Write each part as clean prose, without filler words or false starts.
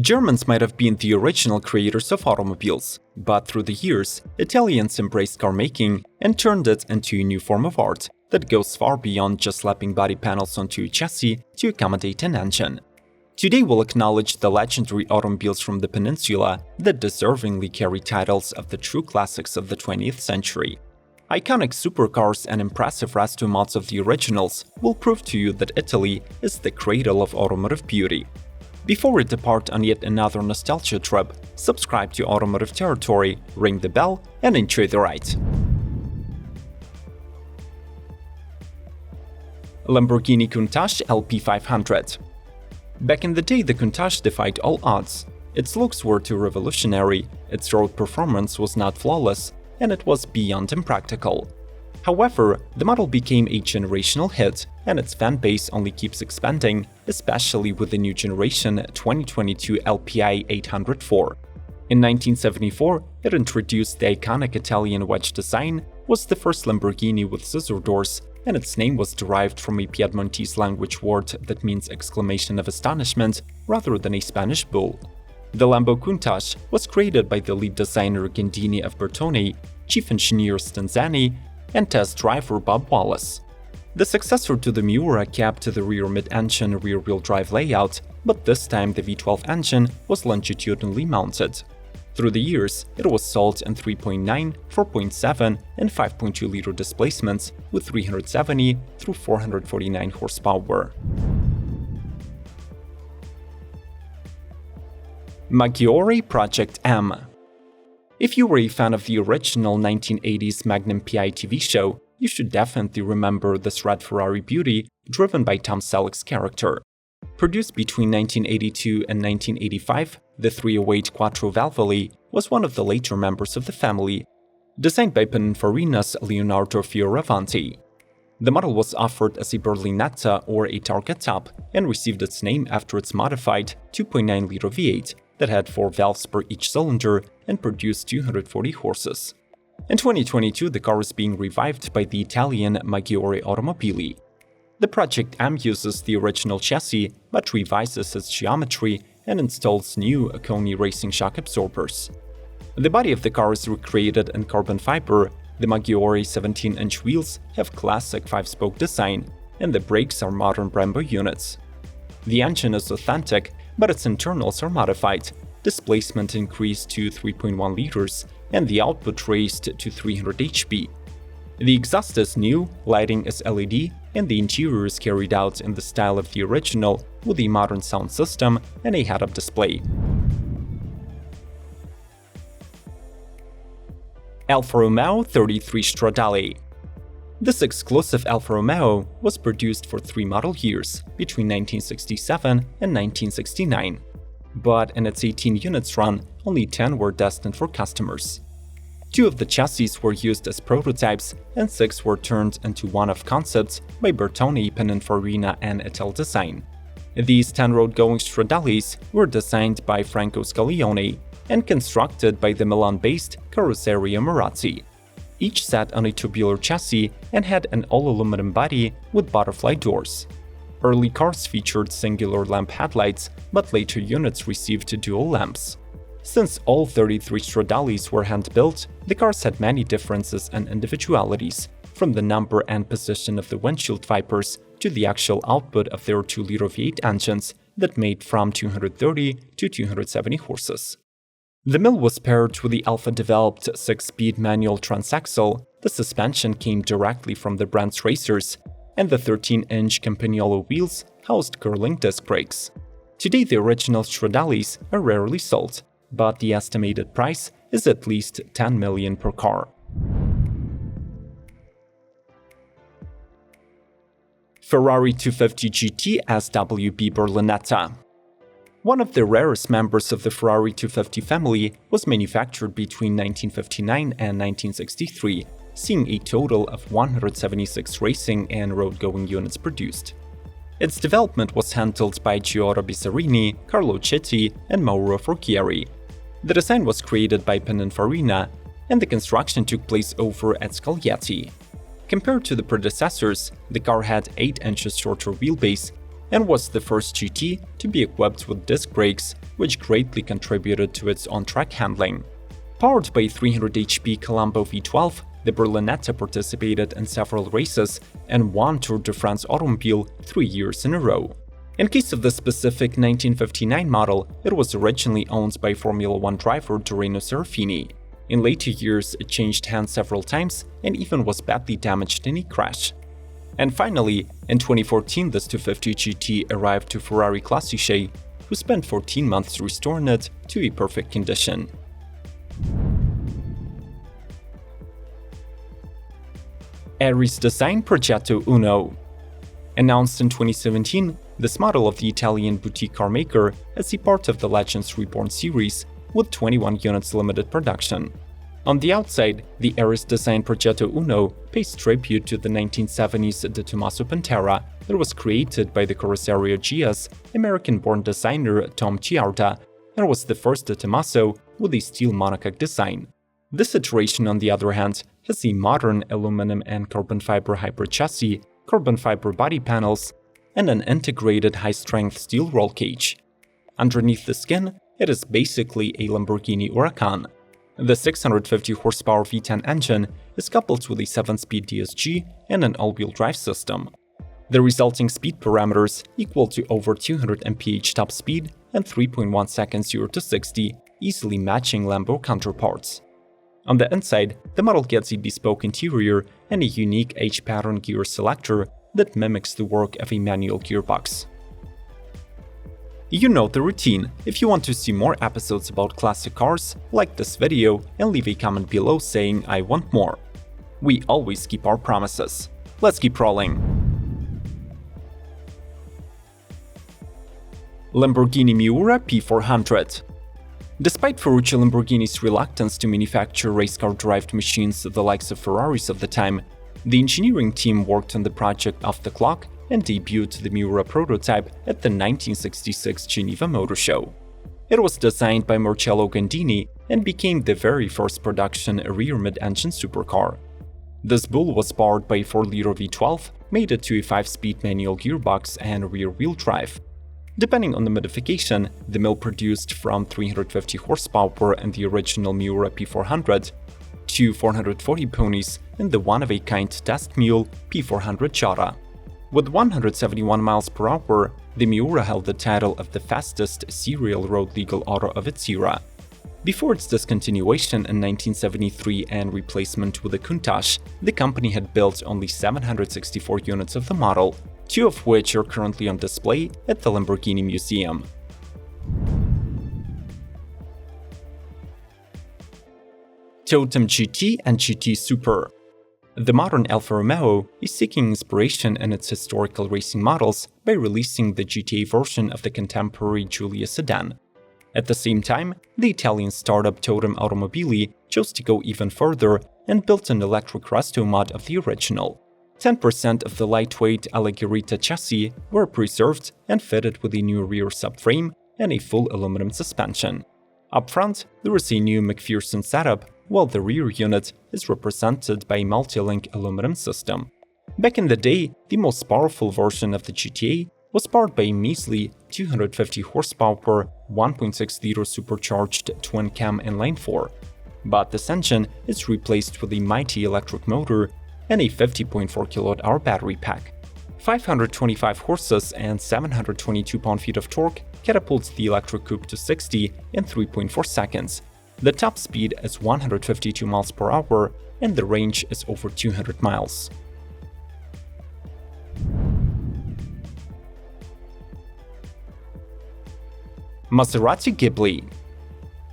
Germans might have been the original creators of automobiles, but through the years, Italians embraced car making and turned it into a new form of art that goes far beyond just slapping body panels onto a chassis to accommodate an engine. Today we'll acknowledge the legendary automobiles from the Peninsula that deservingly carry titles of the true classics of the 20th century. Iconic supercars and impressive restomods of the originals will prove to you that Italy is the cradle of automotive beauty. Before we depart on yet another nostalgia trip, subscribe to Automotive Territory, ring the bell, and enjoy the ride. Lamborghini Countach LP500. Back in the day, the Countach defied all odds. Its looks were too revolutionary, its road performance was not flawless, and it was beyond impractical. However, the model became a generational hit, and its fan base only keeps expanding, especially with the new generation 2022 LPI 804. In 1974, it introduced the iconic Italian wedge design, was the first Lamborghini with scissor doors, and its name was derived from a Piedmontese language word that means exclamation of astonishment rather than a Spanish bull. The Lambo Countach was created by the lead designer Gandini of Bertone, chief engineer Stanzani, and test driver Bob Wallace. The successor to the Miura kept the rear mid-engine rear-wheel drive layout, but this time the V12 engine was longitudinally mounted. Through the years, it was sold in 3.9, 4.7, and 5.2-liter displacements with 370 through 449 horsepower. Maggiore Project M. If you were a fan of the original 1980s Magnum PI TV show, you should definitely remember this red Ferrari beauty driven by Tom Selleck's character. Produced between 1982 and 1985, the 308 Quattro Valvoli was one of the later members of the family, designed by Pininfarina's Leonardo Fioravanti. The model was offered as a Berlinetta or a Targa Top and received its name after its modified 2.9-liter V8 that had 4 valves per each cylinder and produced 240 horses. In 2022, the car is being revived by the Italian Maggiore Automobili. The Project M uses the original chassis but revises its geometry and installs new Koni racing shock absorbers. The body of the car is recreated in carbon fiber, the Maggiore 17-inch wheels have classic 5-spoke design, and the brakes are modern Brembo units. The engine is authentic, but its internals are modified, displacement increased to 3.1 liters, and the output raised to 300 HP. The exhaust is new, lighting is LED, and the interior is carried out in the style of the original with a modern sound system and a head-up display. Alfa Romeo 33 Stradale. This exclusive Alfa Romeo was produced for 3 model years, between 1967 and 1969. But in its 18 units run, only 10 were destined for customers. 2 of the chassis were used as prototypes, and 6 were turned into one-off concepts by Bertone, Pininfarina, and Ital Design. These 10 road-going Stradales were designed by Franco Scaglione and constructed by the Milan-based Carrozzeria Marazzi. Each sat on a tubular chassis and had an all-aluminum body with butterfly doors. Early cars featured singular lamp headlights, but later units received dual lamps. Since all 33 Stradales were hand-built, the cars had many differences and individualities, from the number and position of the windshield wipers to the actual output of their 2-liter V8 engines that made from 230 to 270 horses. The mill was paired with the Alfa-developed 6-speed manual transaxle, the suspension came directly from the brand's racers, and the 13-inch Campagnolo wheels housed curling disc brakes. Today the original Stradales are rarely sold, but the estimated price is at least $10 million per car. Ferrari 250 GT SWB Berlinetta. One of the rarest members of the Ferrari 250 family was manufactured between 1959 and 1963, seeing a total of 176 racing and road-going units produced. Its development was handled by Giorgio Bizzarini, Carlo Citti, and Mauro Forchieri. The design was created by Pininfarina, and the construction took place over at Scaglietti. Compared to the predecessors, the car had 8 inches shorter wheelbase, and was the first GT to be equipped with disc brakes, which greatly contributed to its on-track handling. Powered by 300 HP Colombo V12, the Berlinetta participated in several races and won Tour de France Automobile 3 years in a row. In case of the specific 1959 model, it was originally owned by Formula 1 driver Dorino Serafini. In later years, it changed hands several times and even was badly damaged in a crash. And finally, in 2014, this 250 GT arrived to Ferrari Classiche, who spent 14 months restoring it to a perfect condition. Aries design Progetto Uno. Announced in 2017, this model of the Italian boutique car maker is a part of the Legends Reborn series, with 21 units limited production. On the outside, the Aries design Progetto Uno pays tribute to the 1970s De Tomaso Pantera that was created by the Carrozzeria GS American-born designer Tom Chiarda and was the first De Tomaso with a steel monocoque design. This iteration, on the other hand, has a modern aluminum and carbon fiber hybrid chassis, carbon fiber body panels, and an integrated high-strength steel roll cage. Underneath the skin, it is basically a Lamborghini Huracan. The 650 horsepower V10 engine is coupled with a 7-speed DSG and an all-wheel drive system. The resulting speed parameters equal to over 200 mph top speed and 3.1 seconds 0 to 60, easily matching Lambo counterparts. On the inside, the model gets a bespoke interior and a unique H-pattern gear selector that mimics the work of a manual gearbox. You know the routine. If you want to see more episodes about classic cars, like this video and leave a comment below saying I want more. We always keep our promises. Let's keep rolling. Lamborghini Miura P400. Despite Ferruccio Lamborghini's reluctance to manufacture race car-derived machines the likes of Ferraris of the time, the engineering team worked on the project off the clock and debuted the Miura prototype at the 1966 Geneva Motor Show. It was designed by Marcello Gandini and became the very first production rear mid-engine supercar. This bull was powered by a 4-liter V12, mated to a 5-speed manual gearbox and rear-wheel drive. Depending on the modification, the mill produced from 350 horsepower in the original Miura P400 to 440 ponies in the one-of-a-kind test mule P400 Jara. With 171 miles per hour, the Miura held the title of the fastest serial road legal auto of its era. Before its discontinuation in 1973 and replacement with the Countach, the company had built only 764 units of the model, 2 of which are currently on display at the Lamborghini Museum. Totem GT and GT Super. The modern Alfa Romeo is seeking inspiration in its historical racing models by releasing the GTA version of the contemporary Giulia sedan. At the same time, the Italian startup Totem Automobili chose to go even further and built an electric restomod of the original. 10% of the lightweight Alleggerita chassis were preserved and fitted with a new rear subframe and a full aluminum suspension. Up front, there is a new McPherson setup, while the rear unit is represented by a multi-link aluminum system. Back in the day, the most powerful version of the GTA was powered by a measly 250 horsepower 1.6-liter supercharged twin-cam inline-4. But this engine is replaced with a mighty electric motor and a 50.4 kWh battery pack. 525 horses and 722 pound-feet of torque catapults the electric coupe to 60 in 3.4 seconds. The top speed is 152 miles per hour and the range is over 200 miles. Maserati Ghibli.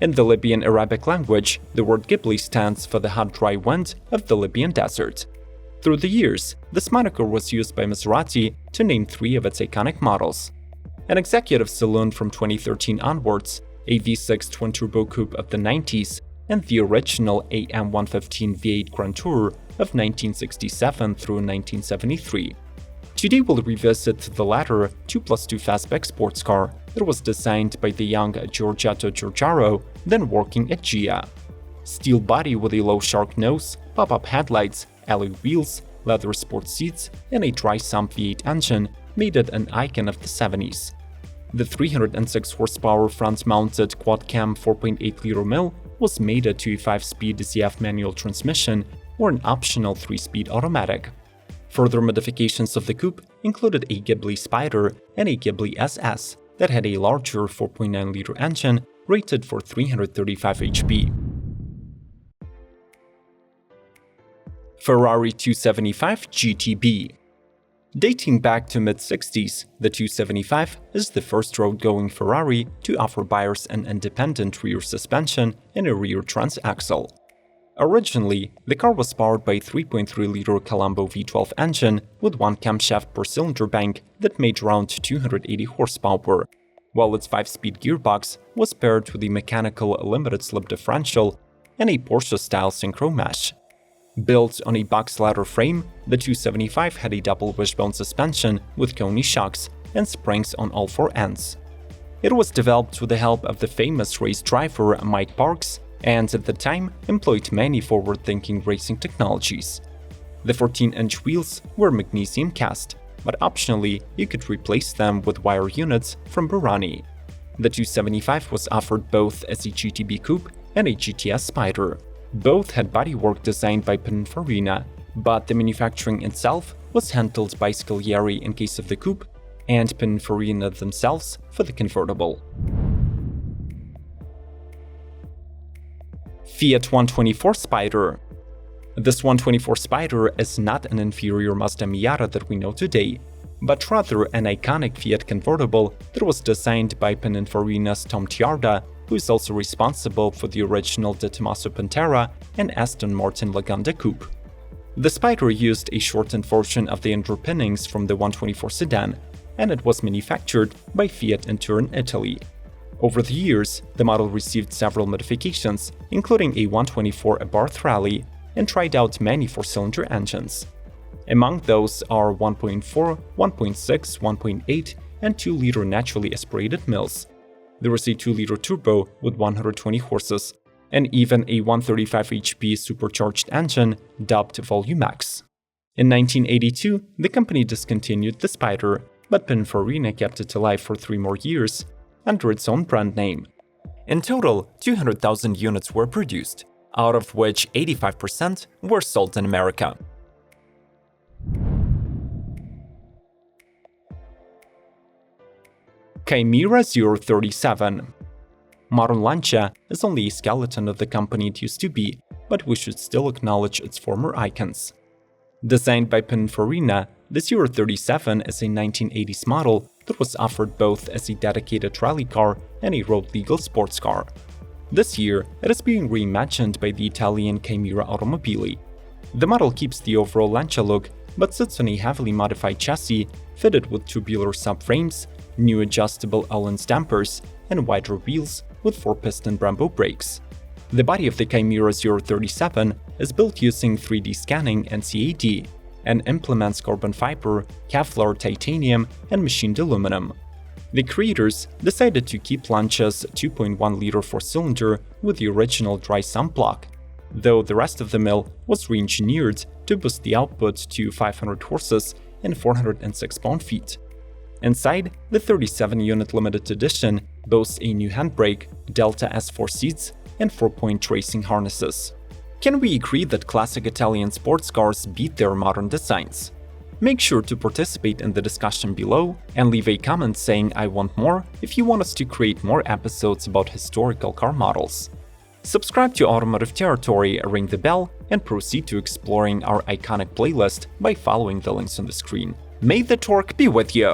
In the Libyan Arabic language, the word Ghibli stands for the hot dry wind of the Libyan desert. Through the years, this moniker was used by Maserati to name 3 of its iconic models. An executive saloon from 2013 onwards, a V6 twin-turbo coupe of the 90s, and the original AM115 V8 Grand Tour of 1967 through 1973. Today we'll revisit the latter 2+2 fastback sports car that was designed by the young Giorgetto Giugiaro, then working at Gia. Steel body with a low shark nose, pop-up headlights, alloy wheels, leather sports seats, and a dry sump V8 engine, made it an icon of the 70s. The 306 horsepower front-mounted quad-cam 4.8-liter mill was mated to a 5-speed ZF manual transmission or an optional 3-speed automatic. Further modifications of the coupe included a Ghibli Spider and a Ghibli SS that had a larger 4.9-liter engine rated for 335 HP. Ferrari 275 GTB. Dating back to mid-60s, the 275 is the first road-going Ferrari to offer buyers an independent rear suspension and a rear transaxle. Originally, the car was powered by a 3.3-liter Colombo V12 engine with one camshaft per cylinder bank that made around 280 horsepower, while its 5-speed gearbox was paired with a mechanical limited-slip differential and a Porsche-style synchro mesh. Built on a box ladder frame, the 275 had a double wishbone suspension with Koni shocks and springs on all four ends. It was developed with the help of the famous race driver Mike Parkes and at the time employed many forward-thinking racing technologies. The 14-inch wheels were magnesium cast, but optionally you could replace them with wire units from Burani. The 275 was offered both as a GTB coupe and a GTS Spider. Both had bodywork designed by Pininfarina, but the manufacturing itself was handled by Scagliari in case of the coupe and Pininfarina themselves for the convertible. Fiat 124 Spider. This 124 Spider is not an inferior Mazda Miata that we know today, but rather an iconic Fiat convertible that was designed by Pininfarina's Tom Tiarda, who is also responsible for the original De Tomaso Pantera and Aston Martin Lagonda coupe. The Spider used a shortened version of the underpinnings from the 124 sedan, and it was manufactured by Fiat in Turin, Italy. Over the years, the model received several modifications, including a 124 Abarth Rally, and tried out many 4-cylinder engines. Among those are 1.4, 1.6, 1.8, and 2-liter naturally aspirated mills. There was a 2-liter turbo with 120 horses, and even a 135 HP supercharged engine dubbed Volume X. In 1982, the company discontinued the Spider, but Pininfarina kept it alive for 3 more years under its own brand name. In total, 200,000 units were produced, out of which 85% were sold in America. Kimera 037. Modern Lancia is only a skeleton of the company it used to be, but we should still acknowledge its former icons. Designed by Pininfarina, the 037 is a 1980s model that was offered both as a dedicated rally car and a road-legal sports car. This year, it is being reimagined by the Italian Kimera Automobili. The model keeps the overall Lancia look, but sits on a heavily modified chassis fitted with tubular subframes, new adjustable Öhlins dampers, and wider wheels with 4-piston Brembo brakes. The body of the Kimera 037 is built using 3D scanning and CAD, and implements carbon fiber, Kevlar titanium, and machined aluminum. The creators decided to keep Lancia's 2.1-liter 4-cylinder with the original dry sump block, though the rest of the mill was re-engineered to boost the output to 500 horses and 406 pound-feet. Inside, the 37-unit limited edition boasts a new handbrake, Delta S4 seats, and 4-point racing harnesses. Can we agree that classic Italian sports cars beat their modern designs? Make sure to participate in the discussion below and leave a comment saying "I want more" if you want us to create more episodes about historical car models. Subscribe to Automotive Territory, ring the bell, and proceed to exploring our iconic playlist by following the links on the screen. May the torque be with you!